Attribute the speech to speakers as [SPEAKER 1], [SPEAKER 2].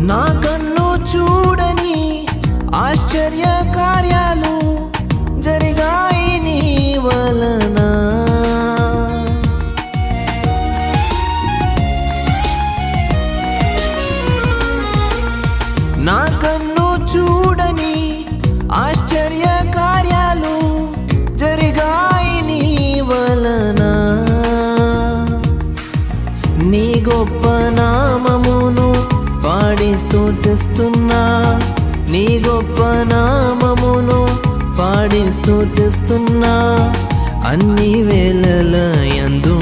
[SPEAKER 1] నా కన్ను చూడని ఆశ్చర్య కార్యాలు జరిగాయి నీ వలన. నా కన్ను చూడని ఆశ్చర్య కార్యాలు జరిగాయి నీ వలన. నీ గొప్ప నామమును పాడి స్తుతిస్తున్నా, నీ గొప్ప నామమును పాడి స్తుతిస్తున్నా, అన్ని వేళల యందు